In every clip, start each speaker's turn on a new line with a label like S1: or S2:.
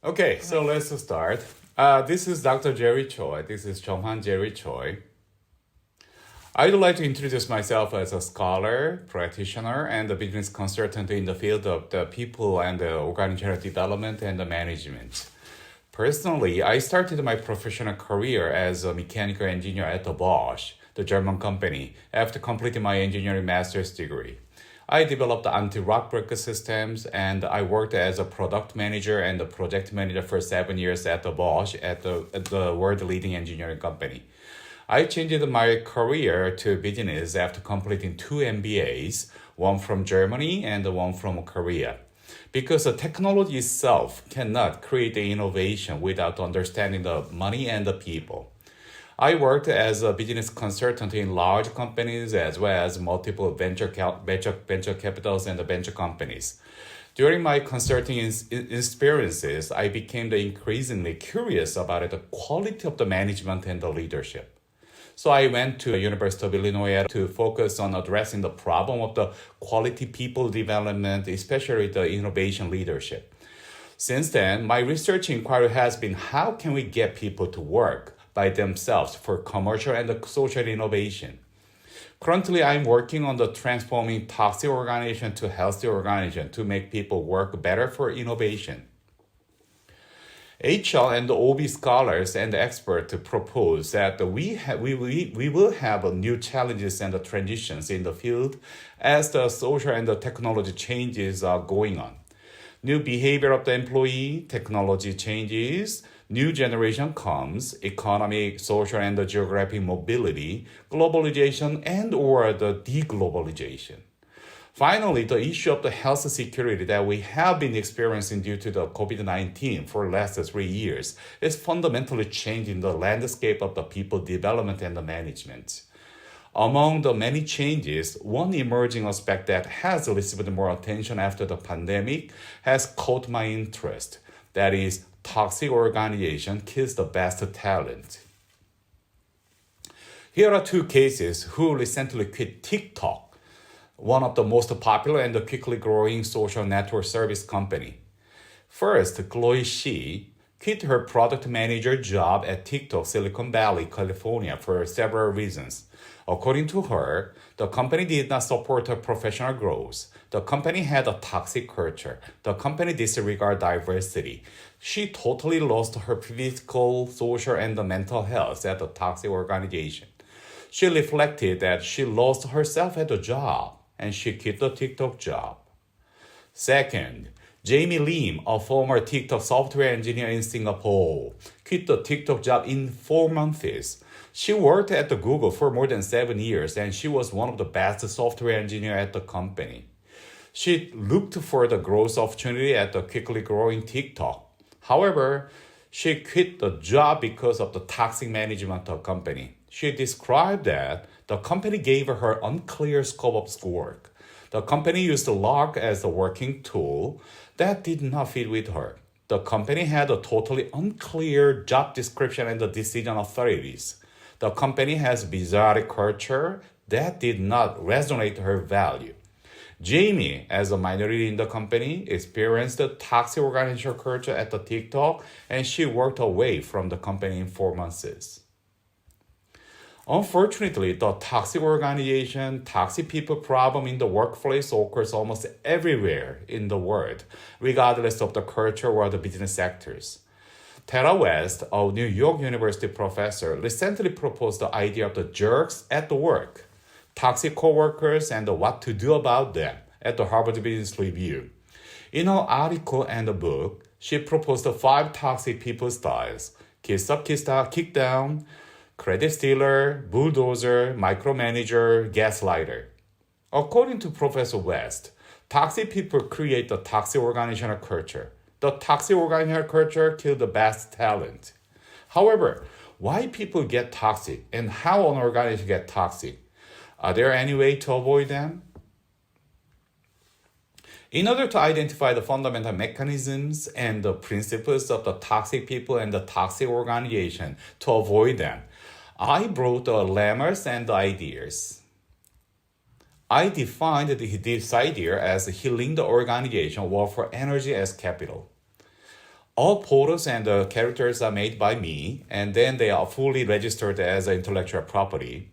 S1: Okay, so let's start. This is Dr. Jerry Choi. This is Chonghan Jerry Choi. I'd like to introduce myself as a scholar, practitioner, and a business consultant in the field of the people and the organizational development and the management. Personally, I started my professional career as a mechanical engineer at the Bosch, the German company, after completing my engineering master's degree. I developed anti-rock breaker systems and I worked as a product manager and a project manager for 7 years at the Bosch at the world leading engineering company. I changed my career to business after completing two MBAs, one from Germany and one from Korea. Because the technology itself cannot create the innovation without understanding the money and the people. I worked as a business consultant in large companies as well as multiple venture capitals and venture companies. During my consulting experiences, I became increasingly curious about the quality of the management and the leadership. So I went to the University of Illinois to focus on addressing the problem of the quality people development, especially the innovation leadership. Since then, my research inquiry has been how can we get people to work by themselves for commercial and social innovation. Currently, I'm working on the transforming toxic organization to healthy organization to make people work better for innovation. HR and OB scholars and experts propose that we will have new challenges and transitions in the field as the social and the technology changes are going on. New behavior of the employee, technology changes, new generation comes, economic, social, and the geographic mobility, globalization, and or the deglobalization. Finally, the issue of the health security that we have been experiencing due to the COVID-19 for the last 3 years is fundamentally changing the landscape of the people development and the management. Among the many changes, one emerging aspect that has received more attention after the pandemic has caught my interest. That is, toxic organization kills the best talent. Here are two cases who recently quit TikTok, one of the most popular and quickly growing social network service company. First, Chloe Shi quit her product manager job at TikTok Silicon Valley, California for several reasons. According to her, the company did not support her professional growth. The company had a toxic culture. The company disregarded diversity. She totally lost her physical, social, and mental health at the toxic organization. She reflected that she lost herself at the job and she quit the TikTok job. Second, Jamie Lim, a former TikTok software engineer in Singapore, quit the TikTok job in 4 months. She worked at the Google for more than 7 years and she was one of the best software engineers at the company. She looked for the growth opportunity at the quickly growing TikTok. However, she quit the job because of the toxic management of the company. She described that the company gave her unclear scope of work. The company used Lark as a working tool that did not fit with her. The company had a totally unclear job description and the decision authorities. The company has bizarre culture that did not resonate her value. Jamie, as a minority in the company, experienced the toxic organizational culture at the TikTok and she worked away from the company in 4 months. Unfortunately, the toxic organization, toxic people problem in the workplace occurs almost everywhere in the world, regardless of the culture or the business sectors. Tara West, a New York University professor, recently proposed the idea of the jerks at the work, toxic coworkers, and what to do about them at the Harvard Business Review. In her article and the book, she proposed the 5 toxic people styles: kiss up, kick down, credit stealer, bulldozer, micromanager, gaslighter. According to Professor West, toxic people create the toxic organizational culture. The toxic organizational culture kills the best talent. However, why people get toxic and how an organization get toxic? Are there any way to avoid them? In order to identify the fundamental mechanisms and the principles of the toxic people and the toxic organization to avoid them, I brought the Lemmas and the ideas. I defined this idea as healing the organization or for energy as capital. All photos and characters are made by me, and then they are fully registered as intellectual property.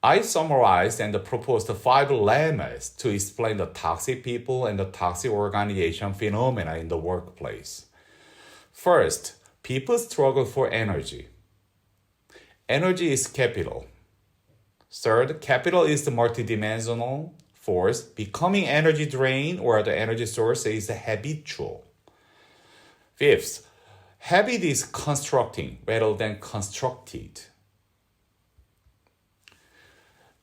S1: I summarized and proposed 5 lemmas to explain the toxic people and the toxic organization phenomena in the workplace. First, people struggle for energy. Energy is capital. Third, capital is the multidimensional force. Becoming energy drain or the energy source is habitual. Fifth, habit is constructing rather than constructed.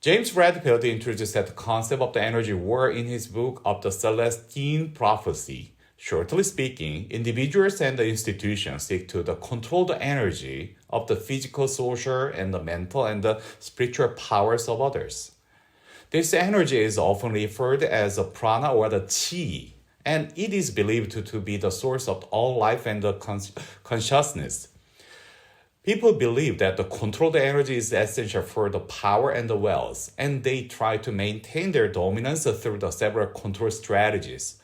S1: James Redfield introduced that concept of the energy war in his book of the Celestine Prophecy. Shortly speaking, individuals and the institutions seek to control the energy of the physical, social, and the mental and the spiritual powers of others. This energy is often referred as a prana or the chi, and it is believed to be the source of all life and the consciousness. People believe that the controlled energy is essential for the power and the wealth, and they try to maintain their dominance through the several control strategies.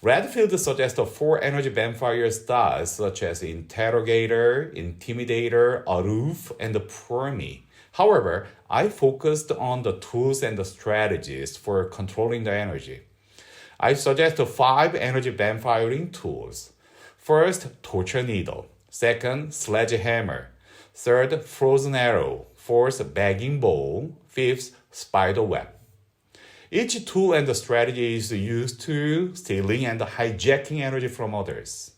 S1: Redfield suggests 4 energy vampire styles such as interrogator, intimidator, aloof, and preemie. However, I focused on the tools and the strategies for controlling the energy. I suggest 5 energy vampiring tools. First, torture needle. Second, sledgehammer. Third, frozen arrow. Fourth, begging bowl. Fifth, spider web. Each tool and strategy is used to stealing and hijacking energy from others.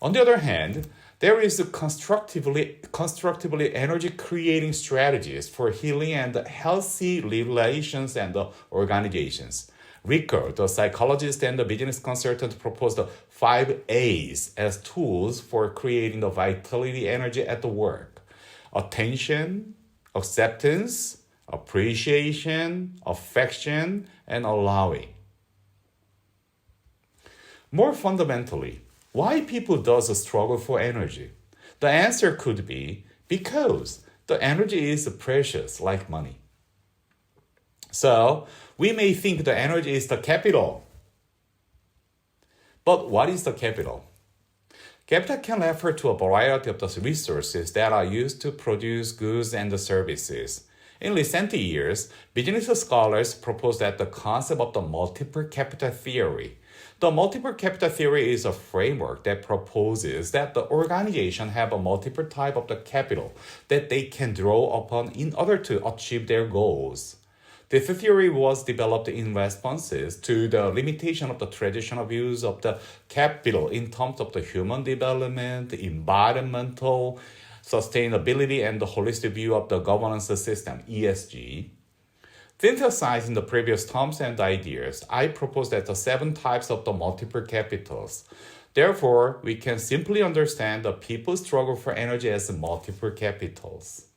S1: On the other hand, there is constructively energy creating strategies for healing and healthy relations and organizations. Rico, the psychologist and the business consultant, proposed 5 A's as tools for creating the vitality energy at the work. Attention, acceptance, appreciation, affection, and allowing. More fundamentally, why people does struggle for energy? The answer could be because the energy is precious like money. So, we may think the energy is the capital. But what is the capital? Capital can refer to a variety of the resources that are used to produce goods and services. In recent years, business scholars propose that the concept of the multiple capital theory. The multiple capital theory is a framework that proposes that the organization have a multiple type of the capital that they can draw upon in order to achieve their goals. This theory was developed in responses to the limitation of the traditional views of the capital in terms of the human development, environmental, sustainability, and the holistic view of the governance system, ESG. Synthesizing the previous terms and ideas, I propose that the 7 types of the multiple capitals. Therefore, we can simply understand the people's struggle for energy as multiple capitals.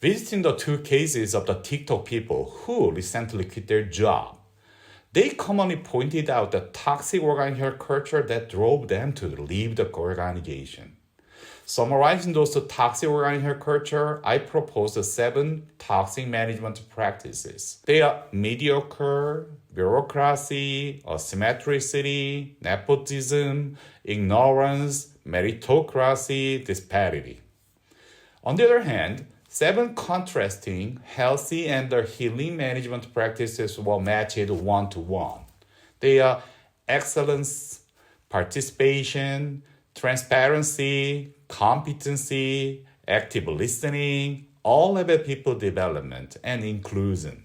S1: Visiting the 2 cases of the TikTok people who recently quit their job, they commonly pointed out the toxic organizational culture that drove them to leave the organization. Summarizing those toxic organizational culture, I propose the 7 toxic management practices. They are mediocre, bureaucracy, asymmetricity, nepotism, ignorance, meritocracy, disparity. On the other hand, 7 contrasting, healthy, and healing management practices were matched 1-to-1. They are excellence, participation, transparency, competency, active listening, all-level people development, and inclusion.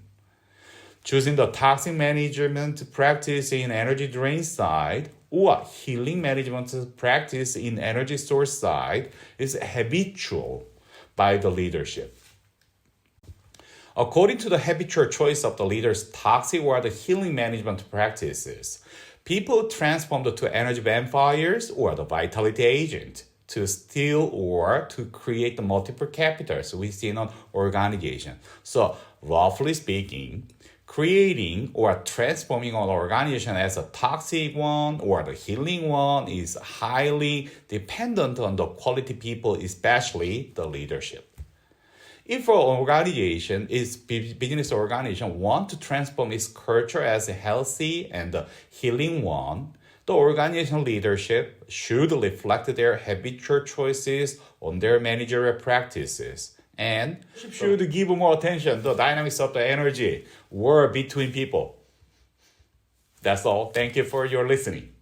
S1: Choosing the toxic management practice in energy drain side or healing management practice in energy source side is habitual by the leadership. According to the habitual choice of the leader's toxic or the healing management practices, people transformed to energy vampires or the vitality agent to steal or to create the multiple capitals within an organization. So, roughly speaking, creating or transforming an organization as a toxic one or the healing one is highly dependent on the quality people, especially the leadership. If an organization business organization want to transform its culture as a healthy and healing one, the organizational leadership should reflect their habitual choices on their managerial practices and should give more attention to the dynamics of the energy war between people. That's all. Thank you for your listening.